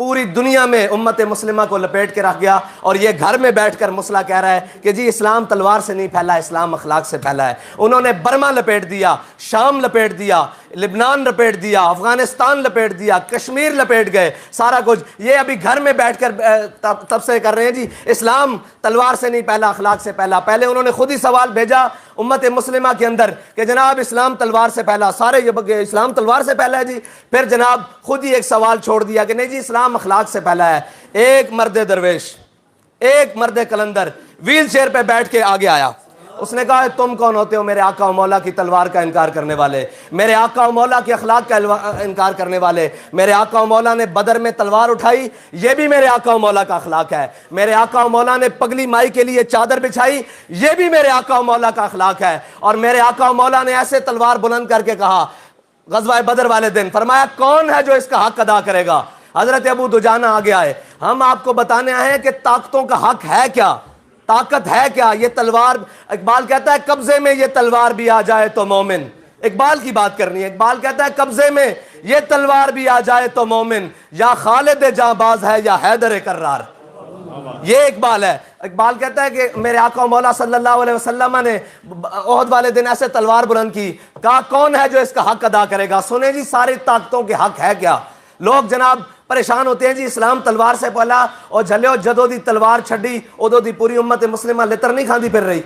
پوری دنیا میں امت مسلمہ کو لپیٹ کے رکھ گیا، اور یہ گھر میں بیٹھ کر مسئلہ کہہ رہا ہے کہ جی اسلام تلوار سے نہیں پھیلا، اسلام اخلاق سے پھیلا ہے۔ انہوں نے برما لپیٹ دیا، شام لپیٹ دیا، لبنان لپیٹ دیا، افغانستان لپیٹ دیا، کشمیر لپیٹ گئے، سارا کچھ یہ ابھی گھر میں بیٹھ کر تبصرے کر رہے ہیں جی اسلام تلوار سے نہیں پھیلا، اخلاق سے پھیلا۔ پہلے انہوں نے خود ہی سوال بھیجا امت مسلمہ کے اندر کہ جناب اسلام تلوار سے پھیلا، سارے یہ اسلام تلوار سے پھیلا ہے جی، پھر جناب خود ہی ایک سوال چھوڑ دیا کہ نہیں جی اسلام اخلاق سے پھیلا ہے۔ ایک مرد درویش، ایک مرد کلندر ویل چیئر پہ بیٹھ کے آگے آیا، اس نے کہا تم کون ہوتے ہو میرے آقا و مولا کی تلوار کا انکار کرنے والے، میرے آقا و مولا کی اخلاق کا انکار کرنے والے؟ میرے آقا و مولا نے بدر میں تلوار اٹھائی، یہ بھی میرے آقا و مولا کا اخلاق ہے۔ میرے آقا و مولا نے پگلی مائی کے لیے چادر بچھائی، یہ بھی میرے آقا و مولا کا اخلاق ہے۔ اور میرے آقا و مولا نے ایسے تلوار بلند کر کے کہا غزوہ بدر والے دن، فرمایا کون ہے جو اس کا حق ادا کرے گا؟ حضرت ابو دجانہ آگے آئے، ہم آپ کو بتانے آئے ہیں کہ طاقتوں کا حق ہے کیا، طاقت ہے کیا؟ یہ تلوار، اقبال کہتا ہے قبضے میں یہ تلوار بھی آ جائے تو مومن، اقبال کی بات کرنی ہے، اقبال کہتا ہے قبضے میں یہ تلوار بھی آ جائے تو مومن، یا خالد جاں باز ہے یا حیدر کرار۔ یہ اقبال ہے۔ اقبال کہتا ہے کہ میرے آقا و مولا صلی اللہ علیہ وسلم نے احد والے دن ایسے تلوار بلند کی، کہا کون ہے جو اس کا حق ادا کرے گا؟ سنیں جی ساری طاقتوں کے حق ہے کیا؟ لوگ جناب پریشان ہوتے ہیں جی اسلام تلوار سے پھیلا، اور جھلیو جدوں دی تلوار چھڈی ادوں دی پوری امت مسلمہ لتر نہیں کھاندی پھر رہی۔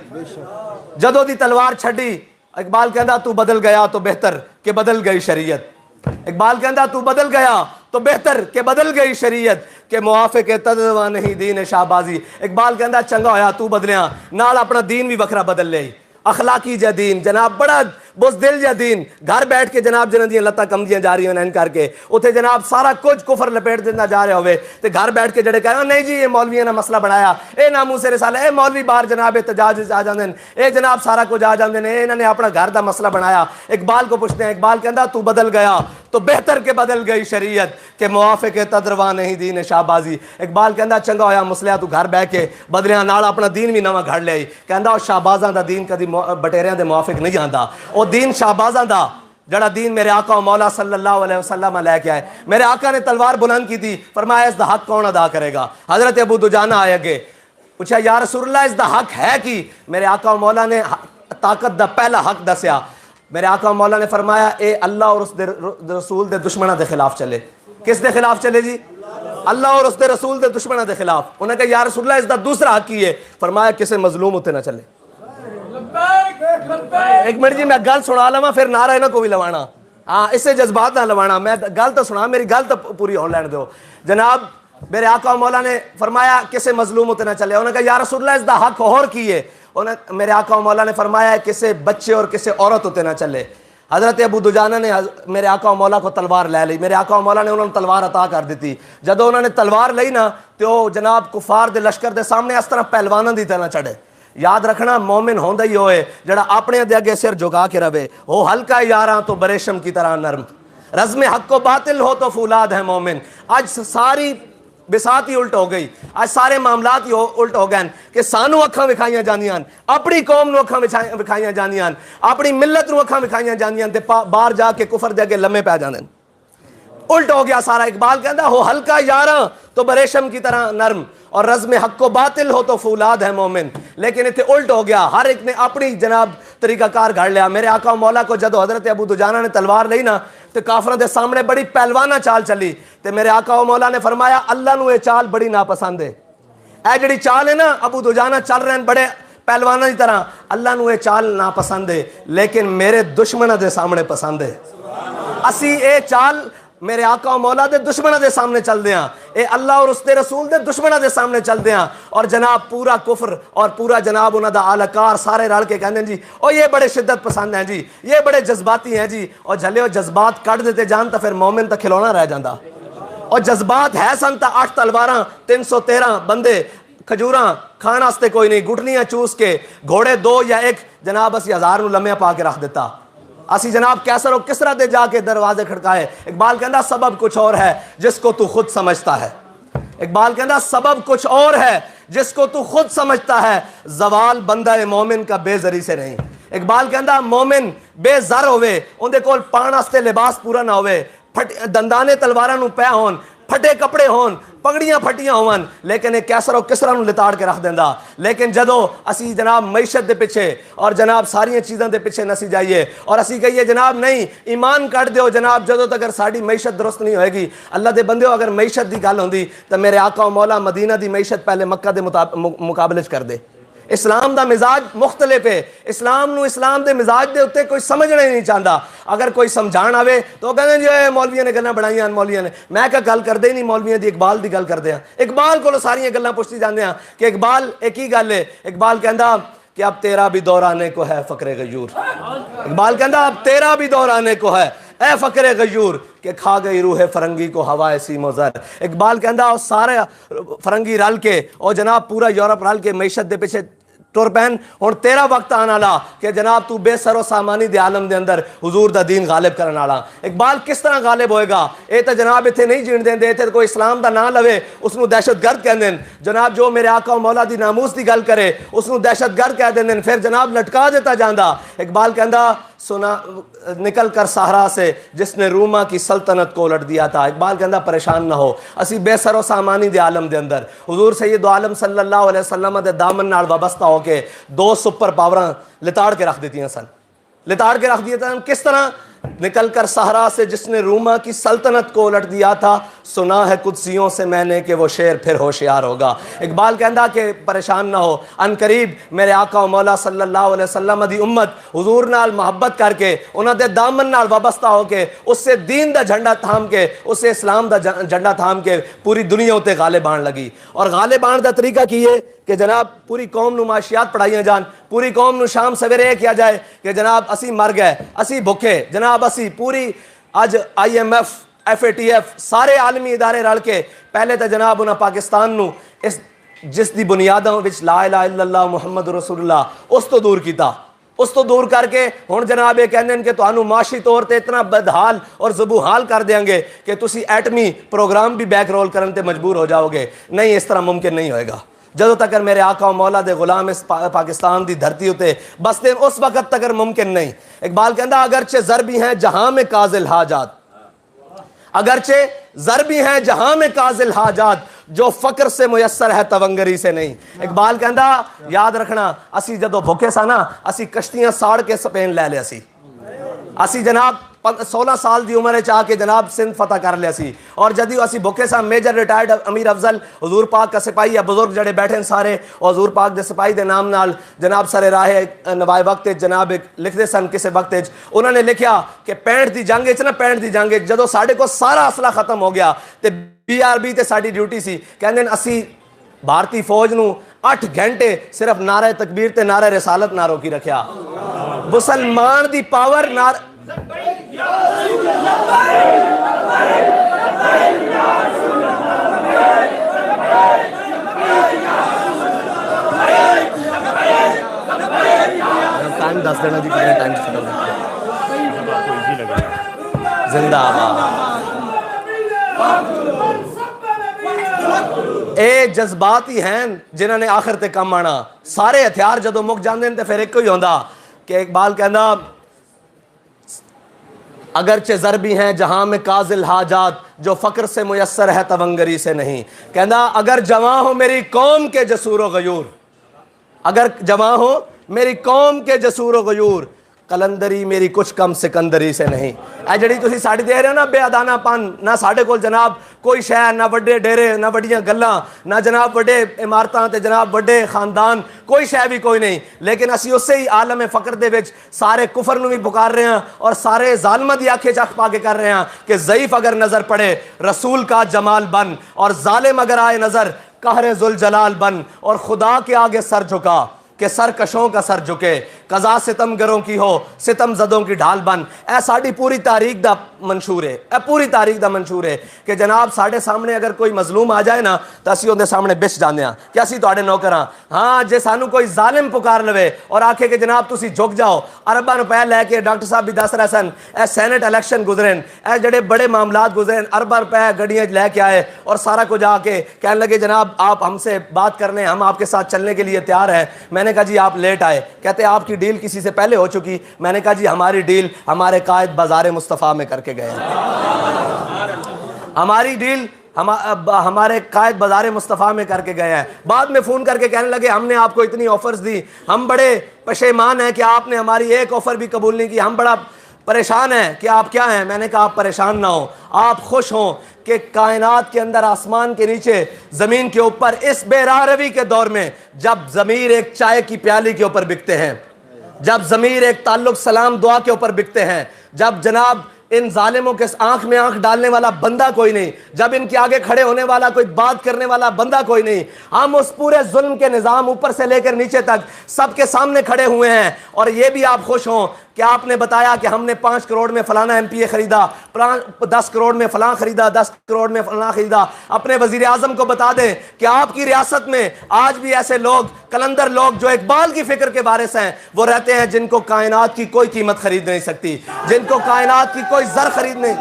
جدوں دی تلوار چھڈی، اقبال کہندا تو بدل گیا تو بہتر کہ بدل گئی شریعت، اقبال کہندا تو بدل گیا تو بہتر کہ بدل گئی شریعت، کہ موافق تدوا نہیں دین شہبازی۔ اقبال کہندا چنگا ہویا تو بدلیاں، نال اپنا دین بھی وکھرا بدل لے، اخلاقی جا دین، جناب بڑا بزدل جا دین، گھر بیٹھ کے جناب جنہاں دیاں لتاں کمدیاں جا رہی ہیں کر کے اتنے جناب سارا کچھ کفر لپیٹ دینا جا رہا ہوئے، تے گھر بیٹھ کے جڑے کہنا نہیں جی یہ مولویاں نے مسئلہ بنایا، اے ناموس رسالہ، اے مولوی باہر جناب احتجاج آ جاندے، اے جناب سارا کچھ آ جاندے نے، انہوں نے اپنا گھر دا مسئلہ بنایا۔ اقبال کو پوچھتے ہیں، اقبال کہندا تو بدل گیا تو بہتر کہ بدل گئی شریعت، کہ موافق تدروا نہیں دین شہبازی۔ اقبال کہندا چنگا ہویا مسلیا تو گھر بیٹھ کے بدلیاں نال اپنا دین بھی نواں گھڑ لیا۔ کہندا او شہبازاں دا دین کدی بٹیریاں دے موافق نہیں آندا، او دین شہبازاں دا جڑا دین میرے آقا و مولا صلی اللہ علیہ وسلم لے کے آئے۔ میرے آقا نے تلوار بلند کی تھی، فرمایا اس دا حق کون ادا کرے گا؟ حضرت ابو دجانہ آئے گے، پوچھا یا رسول اللہ اس دا حق ہے کی؟ میرے آقا و مولا نے طاقت دا پہلا حق دسیا۔ میرے آقا و مولا نے فرمایا اے اللہ اور اس دے رسول دے دشمنوں دے خلاف چلے۔ کس دے خلاف چلے جی؟ اللہ اور اس دے رسول دے دشمنوں دے خلاف۔ انہوں نے کہا یا رسول اللہ اس دا دوسرا حق کی ہے؟ فرمایا کسے مظلوم ہوتے نہ چلے۔ ایک منٹ جی میں گل سنا لواں پھر نعرہ نہ کوئی لوانا، ہاں اس سے جذبات نہ لوانا، میں گل تو سنا، میری گل تو پوری ہو لین دو۔ جناب میرے آقا و مولا نے فرمایا کسے مظلوم ہوتے نہ چلے۔ انہوں نے کہا یا رسول اللہ اس دا حق اور کی ہے؟ میرے آقا و مولا نے فرمایا کسے بچے اور کسے عورت ہوتے نہ چلے۔ حضرت ابو دجانہ نے میرے آقا و مولا کو تلوار لے لی، میرے آقا و مولا نے انہوں نے تلوار عطا کر دیتی۔ جدو انہوں نے تلوار لئی نا تو جناب کفار دے لشکر دے سامنے اس طرح پہلواناں دی طرح چڑھے۔ یاد رکھنا مومن ہوندا ہی ہوئے جڑا اپنے دے اگے سر جھکا کے رہے، ہو ہلکا یاراں تو بریشم کی طرح نرم، رزم حق و باطل ہو تو فولاد ہے مومن۔ آج ساری بساط ہی الٹ ہو گئی، آج سارے معاملات ہی الٹ ہو گئے کہ سانو اکھاں وکھائیاں جانیاں، اپنی قوم نو اکھاں وکھائیاں جانیاں، اپنی ملت نو اکھاں وکھائیاں جانیاں تے باہر جا کے کفر دے اگے لمے پہ جاندے۔ الٹ ہو گیا سارا۔ اقبال کہتا ہو ہلکا یاراں تو بریشم کی طرح نرم، اور رزم حق و باطل ہو تو فولاد ہے مومن۔ لیکن اتنے الٹ ہو گیا، ہر ایک نے اپنی جناب طریقہ کار گھڑ لیا۔ میرے آقا و مولا کو جدو حضرت ابو دجانہ نے تلوار لئی نا تو کافروں دے سامنے بڑی پہلوانہ چال چلی، تے میرے آقا و مولا نے فرمایا اللہ نو یہ چال بڑی ناپسند ہے، اے جڑی چال ہے نا ابو دجانہ چل رہے ہیں بڑے پہلوانوں کی طرح، اللہ نو یہ چال ناپسند ہے، لیکن میرے دشمنوں دے سامنے پسند ہے۔ اسی اے چال میرے آقا و مولا دے دشمنوں دے سامنے چل دیاں، اے اللہ اور اس دے رسول دے دشمنوں دے سامنے چل دیاں، اور جناب پورا کفر اور پورا جناب انہاں دا آلکار سارے رل کے کہندے جی او یہ بڑے شدت پسند ہیں جی، یہ بڑے جذباتی ہیں جی، اور جھلے جذبات کٹ دیتے جان تا پھر مومن تا کھلونا رہ جاندا۔ اور جذبات ہے سن تا 8 تلواراں 313 بندے کھجوراں کھان واسطے کوئی نہیں، گھٹنیاں چوس کے گھوڑے 2 یا 1 جناب اسی 1000 نو لمحے پا کے رکھ دیتا۔ اسی جناب کیسر و کسرا دے جا کے دروازے کھڑکائے۔ اقبال کہندا سبب کچھ اور ہے جس کو تو خود سمجھتا ہے، اقبال کہندا سبب کچھ اور ہے جس کو تو خود سمجھتا ہے، زوال بندہ مومن کا بے زری سے نہیں۔ اقبال کہندا مومن بے زر ہوئے، ان دے کول پان واسطے لباس پورا نہ ہوئے، دندانے تلواراں نو پیا ہون، پھٹے کپڑے ہون پگڑیاں پھٹیاں ہون لیکن ایک کیسر و کسرا نو لتاڑ کے رکھ دیندا. لیکن جدو اسی جناب معیشت دے پیچھے اور جناب ساری چیزاں دے پیچھے نسی جائیے اور اسی کہیے جناب نہیں ایمان کٹ دیو جناب جدو تک ساری معیشت درست نہیں ہوئے گی. اللہ دے بندیو اگر معیشت دی گل ہوندی تو میرے آقا و مولا مدینہ دی معیشت پہلے مکہ دے مقابلے کر دے. اسلام دا مزاج مختلف ہے. اسلام نو اسلام دے مزاج دے اتنے کوئی سمجھنا ہی نہیں چاہتا. اگر کوئی سمجھان آوے تو کہتے ہیں جی مولویوں نے گلاں بنائیاں مولویوں نے. میں کہا گل کردے ہی نہیں مولویوں دی اقبال دی گل کردے ہیں. اقبال کو ساری گلاں پوچھتی جاندے ہیں کہ اقبال ایک ہی گل ہے. اقبال کہندا کہ اب تیرا بھی دور آنے کو ہے فقر غیور. اقبال کہندا اب تیرا بھی دور آنے کو ہے اے فقر غیور کہ کھا گئی روح فرنگی کو ہوائے سیم و زر. اقبال کہندا اور سارے فرنگی رل کے اور جناب پورا یورپ رل کے معیشت دے پیچھے ٹر پین. ہن تیرا وقت آنا والا کہ جناب تو بے سر و سامانی دے عالم دے اندر حضور دا دین غالب کرن والا. اقبال کس طرح غالب ہوئے گا؟ اے تے جناب ایتھے نہیں جین دیندے. ایتھے کوئی اسلام دا نام لوے اس نو دہشت گرد کہندے ہیں. جناب جو میرے آقا و مولا دی ناموس دی گل کرے اس نو دہشت گرد کہہ دیندے ہیں. پھر جناب لٹکا دیتا جاندا. اقبال کہندا سنا نکل کر صحرا سے جس نے روما کی سلطنت کو الٹ دیا تھا. اقبال کہندا پریشان نہ ہو اسی بے سر و سامانی دے عالم دے اندر حضور سید عالم صلی اللہ علیہ وسلم دے دامن نال وابستہ ہو کے دو سپر پاوراں لتاڑ کے رکھ دیتی ہیں سن. لتاڑ کے رکھ دیے تھے. کس طرح؟ نکل کر صحرا سے جس نے روما کی سلطنت کو الٹ دیا تھا سنا ہے قدسیوں سے میں نے کہ وہ شیر پھر ہوشیار ہوگا. اقبال کہندا کہ پریشان نہ ہو ان قریب میرے آقا و مولا صلی اللہ علیہ وسلم دی امت حضور نال محبت کر کے انہاں دے دامن نال وابستہ ہو کے اس سے دین دا جھنڈا تھام کے اس سے اسلام دا جھنڈا تھام کے پوری دنیا تے غالب آن لگی. اور غالب آن دا طریقہ کی ہے کہ جناب پوری قوم نو معاشیات پڑھائیاں جان. پوری قوم نو شام سویرے یہ کیا جائے کہ جناب اسی مر گئے اسی بھوکے جناب اسی پوری اج IMF FATF سارے عالمی ادارے رل کے پہلے تو جناب انہاں پاکستان نو اس جس دی بنیاداں وچ لا الہ الا اللہ محمد رسول اللہ اس تو دور کیتا. اس تو دور کر کے ہن جناب یہ کہندے ہیں کہ تانوں معاشی طور تے اتنا بدحال اور ذبوحال کر دیں گے کہ تسی ایٹمی پروگرام بھی بیک رول کرن تے مجبور ہو جاؤ گے. نہیں اس طرح ممکن نہیں ہوئے گا جدو تک میرے آقا و مولا دے غلام اس پاکستان دی دھرتی ہوتے بس دین اس وقت تک ممکن نہیں. اقبال کہندا اگرچہ ضربی ہیں جہاں میں کاذل حاجات اگرچہ ضربی ہیں جہاں میں کاذل حاجات جو فقر سے میسر ہے تونگری سے نہیں. اقبال کہندا یاد رکھنا اسی جدو بھوکے سا نا اسی کشتیاں ساڑ کے سپین لے لے اسی جناب 16 سال دی عمر چاہ کے جناب سندھ فتح کر لیا سی. اور جدیو اسی بھوکے سا میجر ریٹائرڈ امیر افضل حضور پاک کا سپاہی ہے بزرگ جڑے بیٹھے ہیں سارے اور حضور پاک دے سپاہی دے نام نال جناب سر راہ نوائے وقت جناب لکھ دے سن کسے وقت انہوں نے لکھیا کہ 65 دی جنگ نا 65 دی جنگ جدو ساڑھے کو سارا اسلحہ ختم ہو گیا تے BRB تے ساڑی ڈیوٹی سی کہندے اسی بھارتی فوج نو 8 گھنٹے صرف نعرہ تکبیر تے نعرہ رسالت نہ روکی رکھیا. مسلمان دی پاور ٹائم 10 دینا جی کتنے ٹائم زندہ آباد. اے جذبات ہی ہیں جنہوں نے آخر تے کم آنا. سارے ہتھیار جدو مک جاندے ہیں تے پھر ایک ہی ہوندا کہ اقبال کہندا اگرچہ ضربی ہیں جہاں میں کاذل حاجات جو فقر سے میسر ہے تونگری سے نہیں. کہندا اگر جواں ہو میری قوم کے جسور و غیور اگر جواں ہو میری قوم کے جسور و غیور کلندری میری کچھ کم سکندری سے نہیں. اے جڑی تسی ساڑی دے رہے ہو نا بے ادانہ پن نہ ساڑے کول جناب کوئی شہر نہ وڈے ڈیرے نہ وڈیاں گلاں نہ جناب وڈے عمارتاں تے جناب وڈے خاندان کوئی شے بھی کوئی نہیں. لیکن اسی اسے ہی عالم فقر دے وچ سارے کفر نو بھی پکار رہے ہیں اور سارے ظالمہ دی آنکھیں چکھ پا کے کر رہے ہیں کہ ضعیف اگر نظر پڑے رسول کا جمال بن اور ظالم اگر آئے نظر قہر ذوالجلال بن اور خدا کے آگے سر جھکا کہ سرکشوں کا سر جھکے قضا ستم گروں کی ہو ستم زدوں کی ڈھال بن. اے ساڑی پوری تاریخ دا منشور ہے اے پوری تاریخ دا منشور ہے کہ جناب ساڑے سامنے اگر کوئی مظلوم آ جائے نا تو اسی اندے سامنے بچ جانے ہیں کہ اسی تو آڑے نوکراں. ہاں جے سانو کوئی ظالم پکار لوے اور آکھے کہ جناب تسی جھک جاؤ ارباں روپے لے کے ڈاکٹر صاحب بھی دس رہے سن اے سینٹ الیکشن گزرین اے جڑے بڑے معاملات گزرین ارباں روپے گڑیاں لے کے آئے اور سارا کچھ آ کے کہنے لگے جناب آپ ہم سے بات کرنے ہم آپ کے ساتھ چلنے کے لیے تیار ہیں. میں نے کہا جی آپ لیٹ آئے. کہتے آپ کی ڈیل کسی سے پہلے ہو چکی. میں نے کہا جی ہماری ڈیل ہمارے قائد بازار مصطفیٰ میں کر کے گئے ہیں. ہماری ڈیل ہمارے قائد بازار مصطفیٰ میں کر کے گئے ہیں. بعد میں فون کر کے کہنے لگے ہم نے آپ کو اتنی آفرز دی, ہم بڑے پشیمان ہیں کہ آپ نے ہماری ایک آفر بھی قبول نہیں کی, ہم بڑا پریشان ہیں کہ آپ کیا ہیں. میں نے کہا آپ پریشان نہ ہوں, آپ خوش ہوں کہ کائنات کے اندر, آسمان کے نیچے, زمین کے اوپر, اس بے راہ روی کے دور میں جب ضمیر ایک چائے کی پیالی کے اوپر بکتے ہیں, جب ضمیر ایک تعلق سلام دعا کے اوپر بکتے ہیں, جب جناب ان ظالموں کے آنکھ میں آنکھ ڈالنے والا بندہ کوئی نہیں, جب ان کے آگے کھڑے ہونے والا کوئی بات کرنے والا بندہ کوئی نہیں, ہم اس پورے ظلم کے نظام اوپر سے لے کر نیچے تک سب کے سامنے کھڑے ہوئے ہیں. اور یہ بھی آپ خوش ہوں کہ آپ نے بتایا کہ ہم نے 5 کروڑ میں فلانا ایم پی اے خریدا, 10 کروڑ میں فلاں خریدا, 10 کروڑ میں فلاں خریدا. اپنے وزیر اعظم کو بتا دیں کہ آپ کی ریاست میں آج بھی ایسے لوگ, کلندر لوگ جو اقبال کی فکر کے وارث ہیں, وہ رہتے ہیں جن کو کائنات کی کوئی قیمت خرید نہیں سکتی, جن کو کائنات کی کوئی زر خرید نہیں,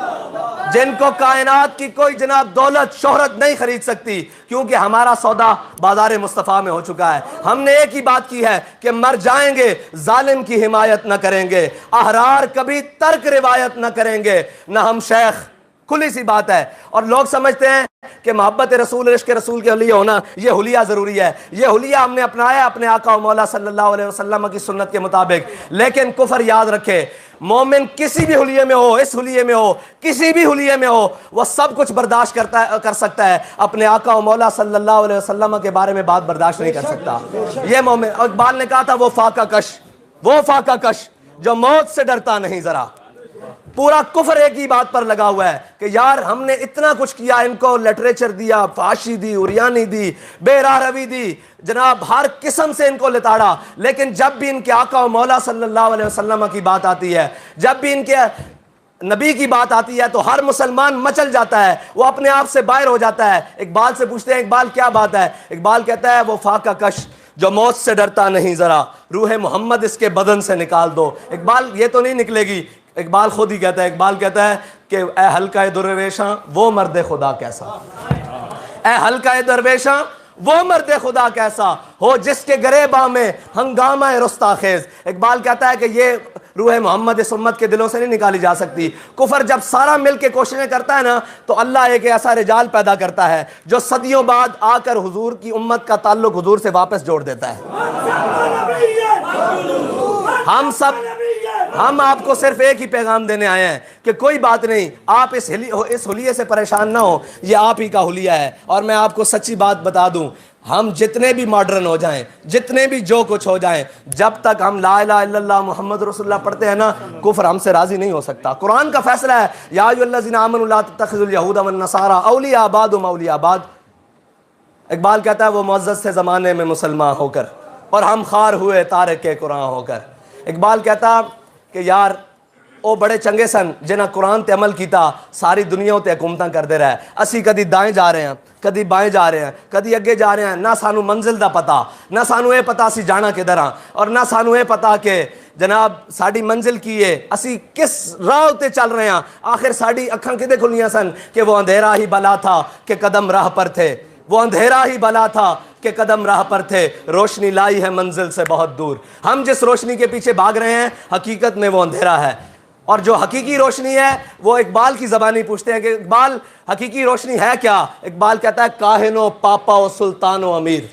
جن کو کائنات کی کوئی جناب دولت شہرت نہیں خرید سکتی, کیونکہ ہمارا سودا بازار مصطفیٰ میں ہو چکا ہے. ہم نے ایک ہی بات کی ہے کہ مر جائیں گے ظالم کی حمایت نہ کریں گے, احرار کبھی ترک روایت نہ کریں گے, نہ ہم شیخ. کھلی سی بات ہے. اور لوگ سمجھتے ہیں کہ محبت رسول, عشق رسول کے حلیہ ہونا یہ حلیہ ضروری ہے. یہ حلیہ ہم نے اپنایا اپنے آقا و مولا صلی اللہ علیہ وسلم کی سنت کے مطابق. لیکن کفر یاد رکھے, مومن کسی بھی حلیے میں ہو, اس حلیے میں ہو, کسی بھی حلیے میں ہو, وہ سب کچھ برداشت کر سکتا ہے, اپنے آقا و مولا صلی اللہ علیہ وسلم کے بارے میں بات برداشت نہیں کر سکتا. یہ مومن, اقبال نے کہا تھا وہ فاقہ کش جو موت سے ڈرتا نہیں ذرا. پورا کفر ایک ہی بات پر لگا ہوا ہے کہ یار ہم نے اتنا کچھ کیا, ان کو لٹریچر دیا, فحاشی دی, عریانی دی, بے راہ روی دی, جناب ہر قسم سے ان کو لتاڑا, لیکن جب بھی ان کے آقا و مولا صلی اللہ علیہ وسلم کی بات آتی ہے, جب بھی ان کے نبی کی بات آتی ہے, تو ہر مسلمان مچل جاتا ہے, وہ اپنے آپ سے باہر ہو جاتا ہے. اقبال سے پوچھتے ہیں اقبال کیا بات ہے, اقبال کہتا ہے وہ فاقہ کش جو موت سے ڈرتا نہیں ذرا, روح محمد اس کے بدن سے نکال دو. اقبال یہ تو نہیں نکلے گی, اقبال خود ہی کہتا ہے, اقبال کہتا ہے کہ اے حلقہ درویشاں وہ مرد خدا کیسا, اے حلقہ درویشاں وہ مرد خدا کیسا ہو جس کے گریباں میں ہنگامہ رستاخیز. اقبال کہتا ہے کہ یہ روح محمد اس امت کے دلوں سے نہیں نکالی جا سکتی. کفر جب سارا مل کے کوششیں کرتا ہے نا, تو اللہ ایک ایسا رجال پیدا کرتا ہے جو صدیوں بعد آ کر حضور کی امت کا تعلق حضور سے واپس جوڑ دیتا ہے. ہم آپ کو صرف ایک ہی پیغام دینے آئے ہیں کہ کوئی بات نہیں, آپ اس حلیے سے پریشان نہ ہو, یہ آپ ہی کا حلیہ ہے. اور میں آپ کو سچی بات بتا دوں, ہم جتنے بھی ماڈرن ہو جائیں, جتنے بھی جو کچھ ہو جائیں, جب تک ہم لا الہ الا اللہ محمد رسول اللہ پڑھتے ہیں نا, کفر ہم سے راضی نہیں ہو سکتا. قرآن کا فیصلہ ہے یا ایھا الذین آمنوا لا تتخذوا اليہود والنصارى اولیاء بعضهم اولیاء بعض. اقبال کہتا ہے وہ معزز سے زمانے میں مسلمان ہو کر, اور ہم خار ہوئے تارک قرآن ہو کر. اقبال کہتا کہ یار او بڑے چنگے سن جنہاں قرآن تے عمل کیتا, ساری دنیا تے حکومتاں کردے رہے. اسی کدی دائیں جا رہے ہیں, کدی بائیں جا رہے ہیں, کدی اگے جا رہے ہیں, نہ سانو منزل دا پتا, نہ سانو اے پتا سی جانا کدھر ہاں, اور نہ سانو اے پتا کہ جناب ساڈی منزل کی ہے, اسی کس راہ تے چل رہے ہیں. آخر ساڈی اکھاں کدے کھلیاں سن کہ وہ اندھیرا ہی بلا تھا کہ قدم راہ پر تھے, وہ اندھیرا ہی بلا تھا کہ قدم راہ پر تھے, روشنی لائی ہے منزل سے بہت دور. ہم جس روشنی کے پیچھے بھاگ رہے ہیں حقیقت میں وہ اندھیرا ہے, اور جو حقیقی روشنی ہے وہ اقبال کی زبانی پوچھتے ہیں کہ اقبال حقیقی روشنی ہے کیا. اقبال کہتا ہے کاہن و پاپا و سلطان و امیر,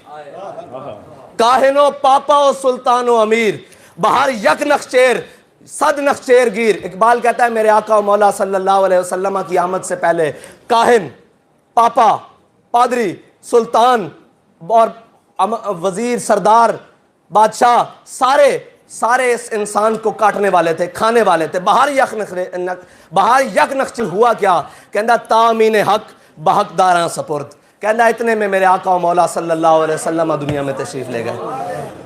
کاہن و پاپا و سلطان و امیر, بہر یک نخچیر صد نخچیر گیر. اقبال کہتا ہے میرے آقا و مولا صلی اللہ علیہ وسلم کی آمد سے پہلے کاہن, پاپا, پادری, سلطان اور وزیر, سردار, بادشاہ, سارے اس انسان کو کاٹنے والے تھے, کھانے والے تھے. بہر یک نخچیر ہوا کیا, کہندہ تامین حق بحق داراں سپرد. کہندہ اتنے میں میرے آقا و مولا صلی اللہ علیہ وسلم دنیا میں تشریف لے گئے.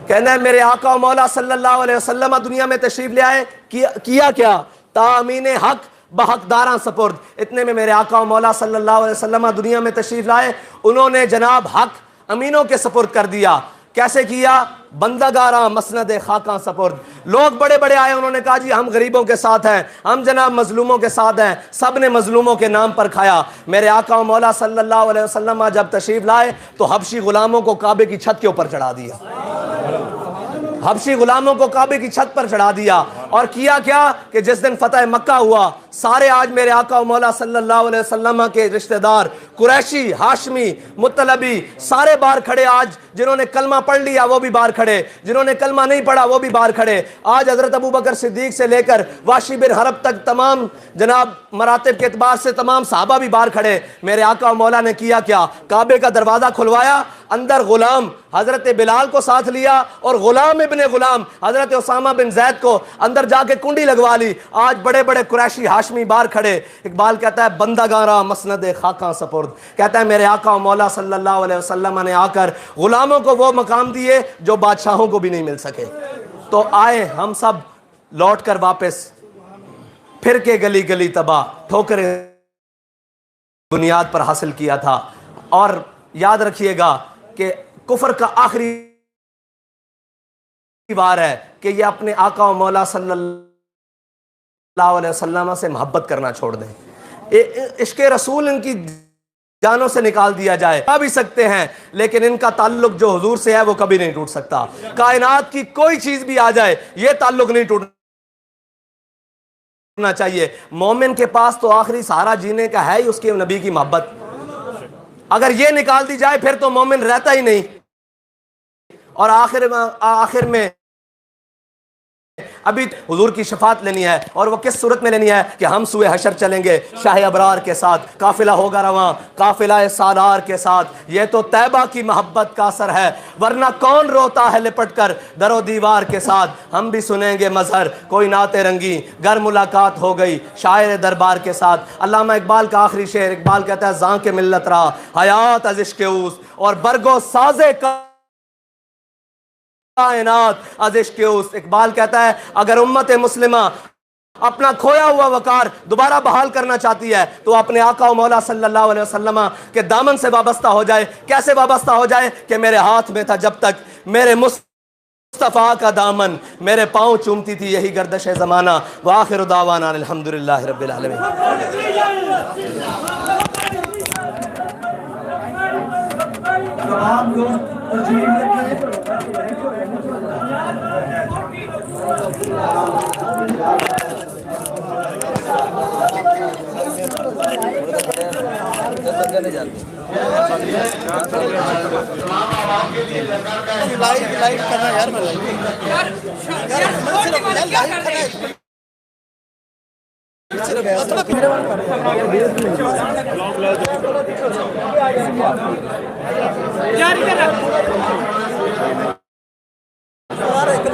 کہندہ میرے آقا و مولا صلی اللہ علیہ وسلم دنیا میں تشریف لے آئے, کیا کیا, تامین حق بحق داراں سپرد. اتنے میں میرے آقا و مولا صلی اللہ علیہ وسلم دنیا میں تشریف لائے, انہوں نے جناب حق امینوں کے سپرد کر دیا. کیسے کیا, بندگاراں مسند خاکاں سپرد. لوگ بڑے بڑے آئے, انہوں نے کہا جی ہم غریبوں کے ساتھ ہیں, ہم جناب مظلوموں کے ساتھ ہیں. سب نے مظلوموں کے نام پر کھایا. میرے آقا و مولا صلی اللہ علیہ وسلم جب تشریف لائے تو حبشی غلاموں کو کعبے کی چھت کے اوپر چڑھا دیا, حبشی غلاموں کو کعبے کی چھت پر چڑھا دیا. اور کیا کہ جس دن فتح مکہ ہوا سارے آج میرے آقا و مولا صلی اللہ علیہ وسلم کے رشتہ دار قریشی، ہاشمی، مطلبی سارے باہر کھڑے. آج جنہوں نے کلمہ پڑھ لیا وہ بھی باہر کھڑے، جنہوں نے کلمہ نہیں پڑھا وہ بھی باہر کھڑے. آج حضرت ابوبکر صدیق سے لے کر واشی بن حرب تک تمام جناب مراتب کے اعتبار سے تمام صحابہ بھی باہر کھڑے. میرے آقا و مولا نے کیا کیا؟ کعبے کا دروازہ کھلوایا، اندر غلام حضرت بلال کو ساتھ لیا اور غلام ابن غلام حضرت اسامہ بن زید کو اندر جا کے کنڈی لگوا لی. آج بڑے بڑے قریشی ہاشمی باہر کھڑے. اقبال کہتا ہے بندگاں را مسند خاکاں سپرد، کہتا ہے میرے آقا و مولا صلی اللہ علیہ وسلم نے آ کر غلاموں کو وہ مقام دیے جو بادشاہوں کو بھی نہیں مل سکے. تو آئے ہم سب لوٹ کر واپس، پھر کے گلی گلی تباہ، ٹھوکریں بنیاد پر حاصل کیا تھا. اور یاد رکھیے گا کہ کفر کا آخری بار ہے کہ یہ اپنے آقا و مولا صلی اللہ علیہ وسلم سے محبت کرنا چھوڑ دیں. عشق رسول ان کی جانوں سے نکال دیا جائے آ بھی سکتے ہیں، لیکن ان کا تعلق جو حضور سے ہے وہ کبھی نہیں ٹوٹ سکتا. کائنات کی کوئی چیز بھی آ جائے یہ تعلق نہیں ٹوٹنا چاہیے. مومن کے پاس تو آخری سہارا جینے کا ہے ہی اس کے نبی کی محبت. اگر یہ نکال دی جائے پھر تو مومن رہتا ہی نہیں. اور آخر میں ابھی حضور کی شفاعت لینی ہے، اور وہ کس صورت میں لینی ہے کہ ہم سوئے حشر چلیں گے شاہ ابرار کے ساتھ، قافلہ ہوگا رواں قافلہ سالار کے ساتھ. یہ تو طیبہ کی محبت کا اثر ہے، ورنہ کون روتا ہے لپٹ کر در و دیوار کے ساتھ. ہم بھی سنیں گے مظہر کوئی نعت رنگی گر ملاقات ہو گئی شاعر دربار کے ساتھ. علامہ اقبال کا آخری شعر، اقبال کہتا ہے زاں کے ملت را حیات از عشق اوس اور برگو سازے کا کائنات از عشق اوس. اقبال کہتا ہے اگر امت مسلمہ اپنا کھویا ہوا وقار دوبارہ بحال کرنا چاہتی ہے تو اپنے آقا و مولا صلی اللہ علیہ وسلم کے دامن سے وابستہ ہو جائے. کیسے وابستہ ہو جائے؟ کہ میرے ہاتھ میں تھا جب تک میرے مصطفیٰ کا دامن، میرے پاؤں چومتی تھی یہی گردش زمانہ. وآخر دعوانا الحمدللہ رب العالمین. تمام لوگ تشریف رکھیں. لائٹ کرنا یار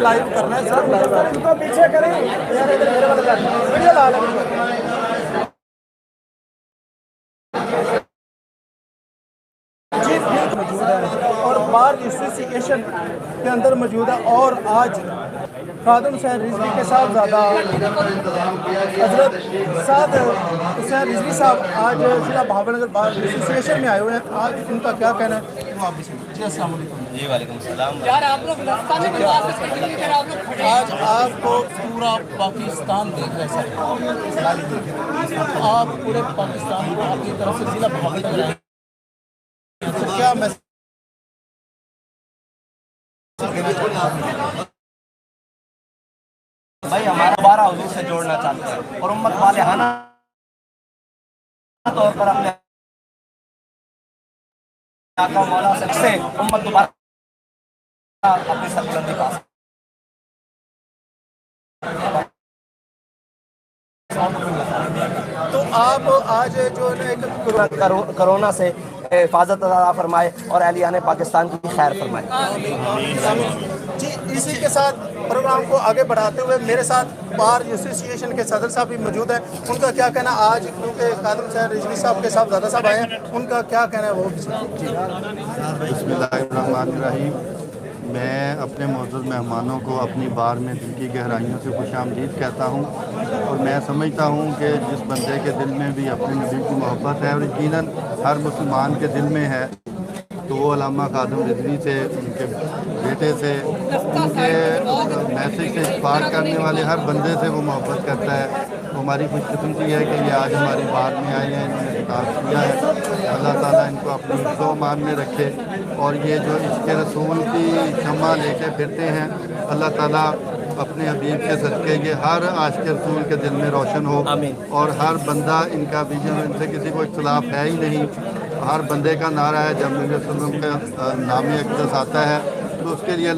لائیو کرنا ہے سر. پیچھے کریں اور بار ایسوسیشن کے اندر موجود ہے. اور آج خادم حسین رضوی کے صاحب زیادہ حضرت سعد حسین رضوی صاحب آج ضلع بہاول نگر بار ایسوسیشن میں آئے ہوئے ہیں. آج ان کا کیا کہنا ہے وہ آپ بھی سنیں. جی السلام علیکم. جی وعلیکم السلام. آج آپ کو پورا پاکستان دیکھ رہا ہے. آپ پورے پاکستان کو آپ کی طرف سے ضلع بہاول نگر آئے، کیا میسج بھائی ہمارا دوبارہ حضور سے جوڑنا چاہتے ہیں اور امت والہانہ طور پر اپنے آقا مولا سے امت دوبارہ اپنی سربلندی پا سکتے. تو آپ آج جو کرونا سے حفاظت عطا فرمائے اور اہلیان پاکستان کی خیر فرمائے. جی اسی کے ساتھ پروگرام کو آگے بڑھاتے ہوئے میرے ساتھ بار ایسوسیشن کے صدر صاحب بھی موجود ہیں. ان کا کیا کہنا آج کیونکہ خادم حسین رضوی صاحب کے صاحب زیادہ صاحب آئے ہیں، ان کا کیا کہنا ہے وہ بھی. بسم اللہ الرحمن الرحیم. میں اپنے معزز مہمانوں کو اپنی بار میں دل کی گہرائیوں سے خوش آمدید کہتا ہوں. اور میں سمجھتا ہوں کہ جس بندے کے دل میں بھی اپنے نبی کی محبت ہے اور یقیناً ہر مسلمان کے دل میں ہے تو وہ علامہ خادم رضوی سے، ان کے بیٹے سے، ان کے میسج سے اشفاق کرنے والے ہر بندے سے وہ محبت کرتا ہے. ہماری خوش قسمتی ہے کہ یہ آج ہماری بار میں آئے ہیں، انہوں نے خطاب کیا ہے. اللہ تعالیٰ ان کو اپنی حفظ و امان میں رکھے. اور یہ جو عشق رسول کی شمع لے کے پھرتے ہیں، اللہ تعالیٰ اپنے حبیب کے صدقے یہ ہر عاشق رسول کے دل میں روشن ہو، اور ہر بندہ ان کا ویژن، ان سے کسی کو اختلاف ہے ہی نہیں، ہر بندے کا نعرہ ہے جب نبی صلی اللہ علیہ وسلم کا نام اقدس آتا ہے تو اس کے لیے